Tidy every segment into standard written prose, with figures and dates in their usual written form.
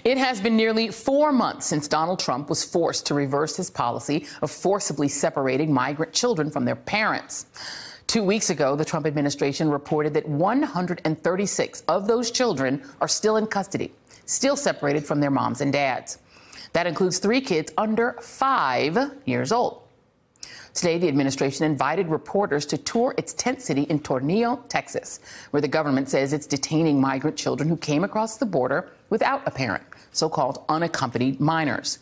It has been nearly 4 months since Donald Trump was forced to reverse his policy of forcibly separating migrant children from their parents. 2 weeks ago, the Trump administration reported that 136 of those children are still in custody, still separated from their moms and dads. That includes 3 kids under 5 years old. Today, the administration invited reporters to tour its tent city in Tornillo, Texas, where the government says it's detaining migrant children who came across the border without a parent, so-called unaccompanied minors.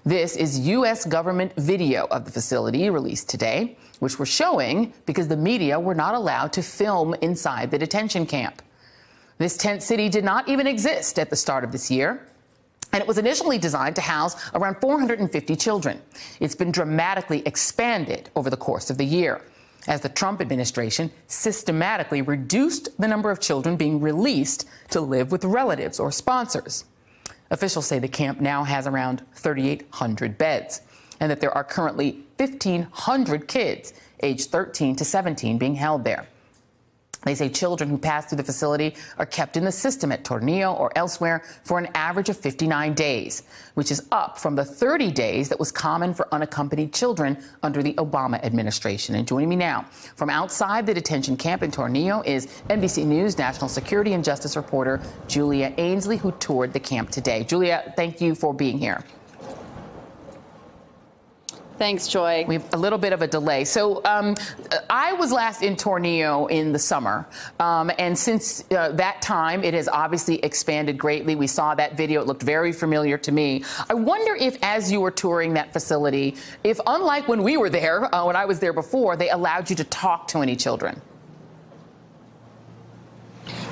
This is U.S. government video of the facility released today, which we're showing because the media were not allowed to film inside the detention camp. This tent city did not even exist at the start of this year, and it was initially designed to house around 450 children. It's been dramatically expanded over the course of the year, as the Trump administration systematically reduced the number of children being released to live with relatives or sponsors. Officials say the camp now has around 3,800 beds, and that there are currently 1,500 kids aged 13 to 17 being held there. They say children who pass through the facility are kept in the system at Tornillo or elsewhere for an average of 59 days, which is up from the 30 days that was common for unaccompanied children under the Obama administration. And joining me now from outside the detention camp in Tornillo is NBC News national security and justice reporter Julia Ainsley, who toured the camp today. Julia, thank you for being here. Thanks, Joy. We have a little bit of a delay. So I was last in Tornillo in the summer, and since that time, it has obviously expanded greatly. We saw that video. It looked very familiar to me. I wonder if, as you were touring that facility, if unlike when we were there, when I was there before, they allowed you to talk to any children.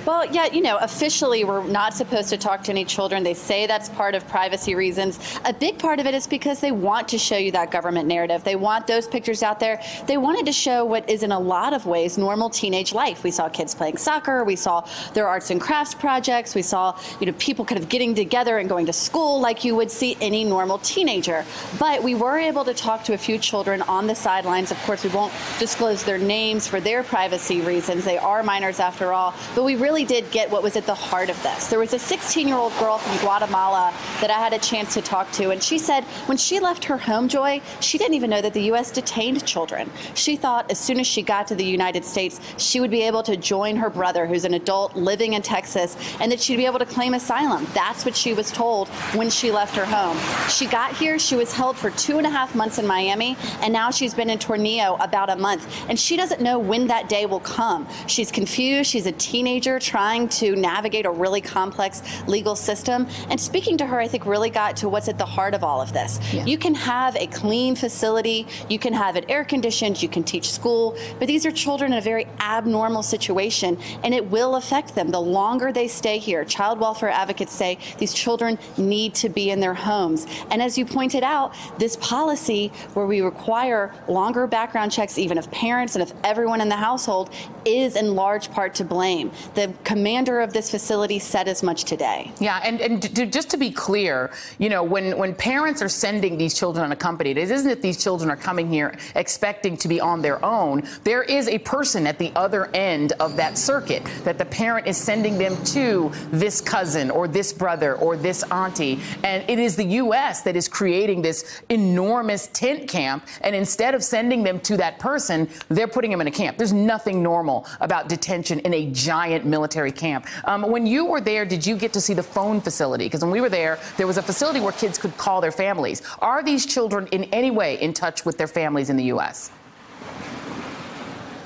Well, yeah, you know, officially we're not supposed to talk to any children. They say that's part of privacy reasons. A big part of it is because they want to show you that government narrative. They want those pictures out there. They wanted to show what is in a lot of ways normal teenage life. We saw kids playing soccer. We saw their arts and crafts projects. We saw, you know, people kind of getting together and going to school like you would see any normal teenager. But we were able to talk to a few children on the sidelines. Of course, we won't disclose their names for their privacy reasons. They are minors after all. But we really did get what was at the heart of this. There was a 16-year-old girl from Guatemala that I had a chance to talk to, and she said when she left her home, Joy, she didn't even know that the U.S. detained children. She thought as soon as she got to the United States, she would be able to join her brother, who's an adult living in Texas, and that she'd be able to claim asylum. That's what she was told when she left her home. She got here, she was held for 2.5 months in Miami, and now she's been in Tornillo about a month, and she doesn't know when that day will come. She's confused. She's a teenager trying to navigate a really complex legal system. And speaking to her, I think really got to what's at the heart of all of this. Yeah. You can have a clean facility, you can have it air conditioned, you can teach school, but these are children in a very abnormal situation, and it will affect them. The longer they stay here, child welfare advocates say these children need to be in their homes. And as you pointed out, this policy where we require longer background checks, even of parents and of everyone in the household, is in large part to blame. The commander of this facility said as much today. Yeah, and just to be clear, you know, when parents are sending these children unaccompanied, it isn't that these children are coming here expecting to be on their own. There is a person at the other end of that circuit that the parent is sending them to, this cousin or this brother or this auntie. And it is the U.S. that is creating this enormous tent camp. And instead of sending them to that person, they're putting them in a camp. There's nothing normal about detention in a giant military camp. When you were there, did you get to see the phone facility? Because when we were there, there was a facility where kids could call their families. Are these children in any way in touch with their families in the U.S.?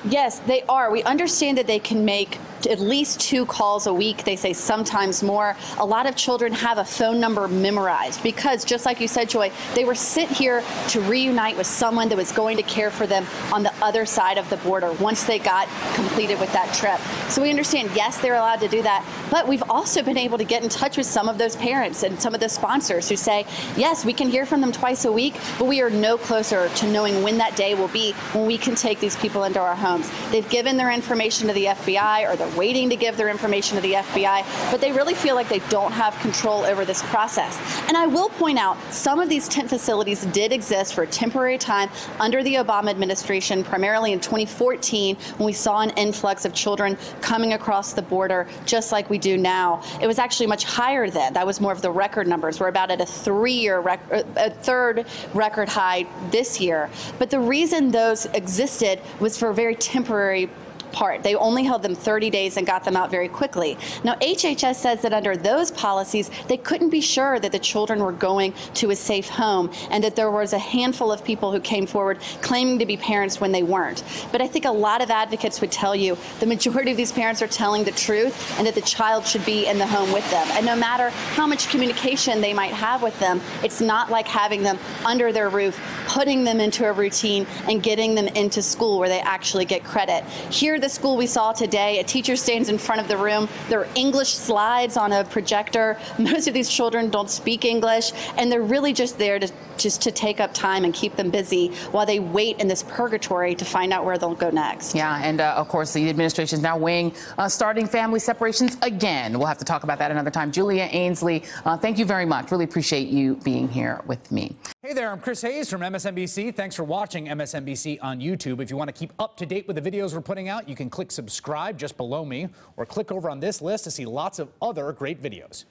Yes, they are. We understand that they can make at least 2 calls a week. They say sometimes more. A lot of children have a phone number memorized because, just like you said, Joy, they were sent here to reunite with someone that was going to care for them on the other side of the border once they got completed with that trip. So we understand, yes, they're allowed to do that, but we've also been able to get in touch with some of those parents and some of the sponsors who say, yes, we can hear from them twice a week, but we are no closer to knowing when that day will be when we can take these people into our homes. They've given their information to the FBI or the waiting to give their information to the FBI, but they really feel like they don't have control over this process. And I will point out, some of these tent facilities did exist for a temporary time under the Obama administration, primarily in 2014, when we saw an influx of children coming across the border, just like we do now. It was actually much higher then. That was more of the record numbers. We're about at a third record high this year. But the reason those existed was for a very temporary part. They only held them 30 days and got them out very quickly. Now, HHS says that under those policies, they couldn't be sure that the children were going to a safe home and that there was a handful of people who came forward claiming to be parents when they weren't. But I think a lot of advocates would tell you the majority of these parents are telling the truth and that the child should be in the home with them. And no matter how much communication they might have with them, it's not like having them under their roof, putting them into a routine and getting them into school where they actually get credit. Here, the school we saw today, a teacher stands in front of the room. There are English slides on a projector. Most of these children don't speak English, and they're really just there to take up time and keep them busy while they wait in this purgatory to find out where they'll go next. Yeah, and of course, the administration is now weighing starting family separations again. We'll have to talk about that another time. Julia Ainsley, thank you very much. Really appreciate you being here with me. Hey there, I'm Chris Hayes from MSNBC. Thanks for watching MSNBC on YouTube. If you want to keep up to date with the videos we're putting out, you can click subscribe just below me or click over on this list to see lots of other great videos.